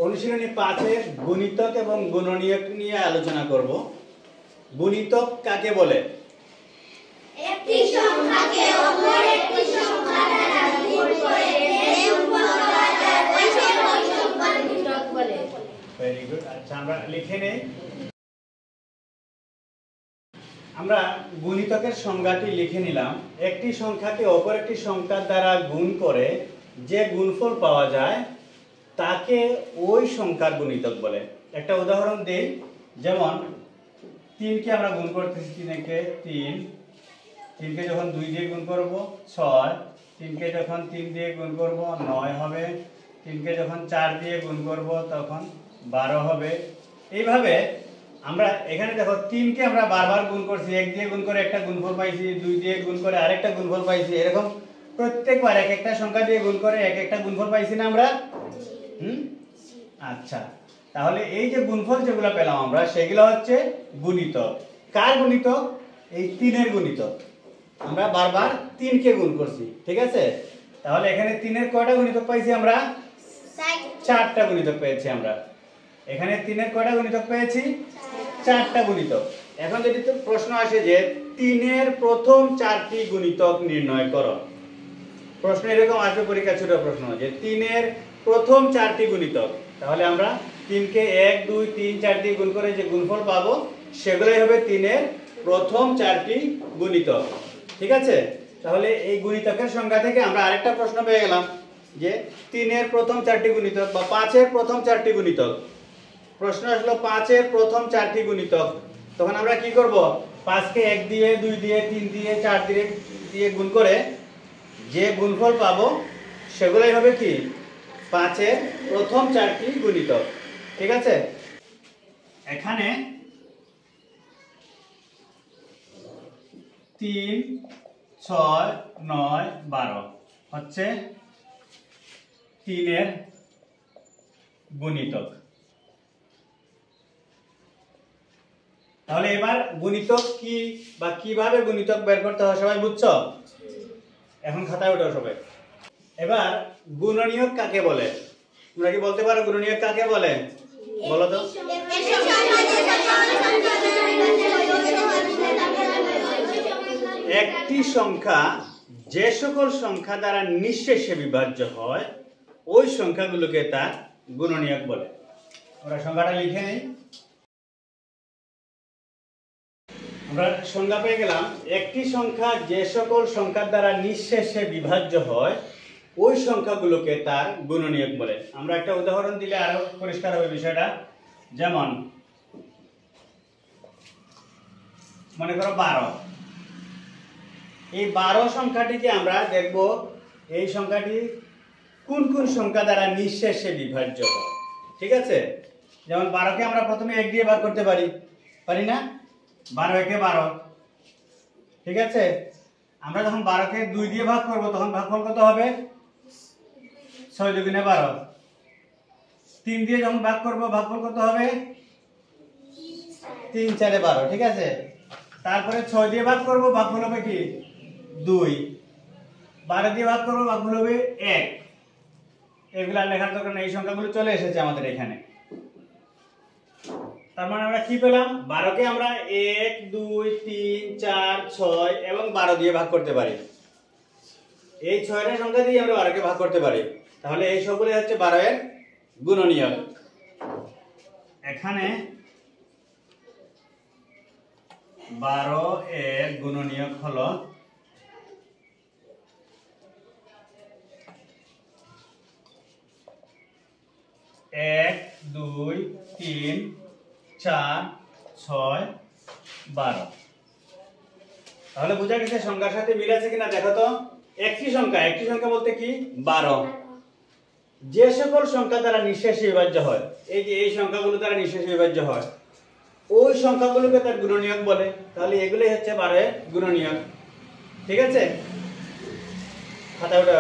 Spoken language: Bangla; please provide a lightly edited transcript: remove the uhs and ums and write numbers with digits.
অনুশীলনী 5 এর গুণিতক এবং গুণনীয়ক নিয়ে আলোচনা করব। গুণিতক কাকে বলে? একটি সংখ্যাকে অপর একটি সংখ্যা দ্বারা গুণ করে যে গুণফল পাওয়া যায় তাকে ওই সংখ্যার গুণিতক বলে। Very good. আচ্ছা, আমরা লিখে নেই। আমরা গুণিতকের সংজ্ঞাটি লিখে নিলাম। একটি সংখ্যাকে অপর একটি সংখ্যার দ্বারা গুণ করে যে গুণফল পাওয়া যায় তাকে ওই সংখ্যার গুণিতক বলে। একটা উদাহরণ দেই, যেমন 3 কে আমরা গুণ করতেছি, 3 কে 3, 3 কে যখন 2 দিয়ে গুণ করব 6, 3 কে যখন 3 দিয়ে গুণ করব 9 হবে, 3 কে যখন 4 দিয়ে গুণ করব তখন 12 হবে। এইভাবে আমরা এখানে দেখো 3 কে আমরা বারবার গুণ করছি, 1 দিয়ে গুণ করে একটা গুণফল পাইছি, 2 দিয়ে গুণ করে আরেকটা গুণফল পাইছি, এরকম প্রত্যেকবার এক একটা সংখ্যা দিয়ে গুণ করে এক একটা গুণফল পাইছি না আমরা? আচ্ছা, তাহলে এই যে গুণফল যেগুলো পেলাম আমরা সেগুলো হচ্ছে গুণিতক। কার গুণিতক? এই 3 এর গুণিতক। আমরা বারবার 3 কে গুণ করছি, ঠিক আছে? তাহলে এখানে 3 এর কয়টা গুণিতক পাইছি আমরা? 4টা গুণিতক পেয়েছি আমরা। এখানে 3 এর কয়টা গুণিতক পেয়েছি? 4টা গুণিতক। এখন যদি তো প্রশ্ন আসে যে 3 এর প্রথম 4টি গুণিতক নির্ণয় করো, প্রশ্ন এরকম আসবে, পরীক্ষা ছোট প্রশ্ন যে 3 এর প্রথম 4টি গুণিতক, তাহলে আমরা 3 কে 1 2 3 4 দিয়ে গুণ করে যে গুণফল পাবো সেগুলোই হবে 3 এর প্রথম 4টি গুণিতক, ঠিক আছে? তাহলে এই গুণিতকের সংখ্যা থেকে আমরা আরেকটা প্রশ্ন পেয়ে গেলাম যে 3 এর প্রথম 4টি গুণিতক বা 5 এর প্রথম 4টি গুণিতক। প্রশ্ন আসলো 5 এর প্রথম 4টি গুণিতক, তখন আমরা কি করব? 5 কে 1 দিয়ে 2 দিয়ে 3 দিয়ে 4 দিয়ে গুণ করে যে গুণফল পাবো সেগুলোই হবে কি? 5 এর প্রথম 4টি গুণিতক, ঠিক আছে? এখানে 3 6 9 12 হচ্ছে 3 এর গুণিতক। তাহলে এবার গুণিতক কি বা কিভাবে গুণিতক বের করতে হয় সবাই বুঝছো? এখন খাতায় ওঠাও সবাই। এবার গুণনীয়ক কাকে বলে? তোমরা কি বলতে পারো গুণনীয়ক কাকে বলে? বলো তো। একটি সংখ্যা যে সকল সংখ্যা দ্বারা নিঃশেষে বিভাজ্য হয় ওই সংখ্যাগুলোকে তার গুণনীয়ক বলে। আমরা সংখ্যাটা লিখে নেই। আমরা সংজ্ঞা পেয়ে গেলাম, একটি সংখ্যা যে সকল সংখ্যার দ্বারা নিঃশেষে বিভাজ্য হয় ওই সংখ্যাগুলোকে তার গুণনীয়ক বলে। আমরা একটা উদাহরণ দিলে আরো পরিষ্কার হবে বিষয়টা। যেমন মনে করো 12, এই 12 সংখ্যাটিকে আমরা দেখব এই সংখ্যাটি কোন কোন সংখ্যা দ্বারা নিঃশেষে বিভাজ্য হয়, ঠিক আছে? যেমন 12 কে আমরা প্রথমে 1 দিয়ে ভাগ করতে পারি না? 12 একে 12, ঠিক আছে? আমরা যখন 12 কে 2 দিয়ে ভাগ করব তখন ভাগফল কত হবে? 6 দুগুণে 12। 3 দিয়ে যখন ভাগ করব ভাগফল কত হবে? 3 4 12, ঠিক আছে? তারপরে 6 দিয়ে ভাগ করব ভাগফল হবে কি? 2। 12 দিয়ে ভাগ করব ভাগফল হবে 1। এগুলা লেখার দরকার নেই, এই সংখ্যাগুলো চলে এসেছে আমাদের এখানে। তার মানে আমরা কি পেলাম? 12 কে আমরা 1 2 3 4 6 এবং 12 দিয়ে ভাগ করতে পারি। এই 6টা সংখ্যা দিয়ে আমরা 12 কে ভাগ করতে পারি। তাহলে এই সবগুলো হচ্ছে 12 এর গুণনীয়ক। এখানে 12 এর গুণনীয়ক হলো 1 2 3 4 6 12। তাহলে বোঝা গেছে সংখ্যার সাথে মিল আছে কিনা দেখো তো। একটি সংখ্যা বলতে কি? 12। যে সকল সংখ্যা দ্বারা নিঃশেষে বিভাজ্য হয়, এই যে এই সংখ্যাগুলো দ্বারা নিঃশেষে বিভাজ্য হয় ওই সংখ্যাগুলোকে তার গুণনীয়ক বলে। তাহলে এগুলোই হচ্ছে 12 এর গুণনীয়ক, ঠিক আছে? খাতা ওটা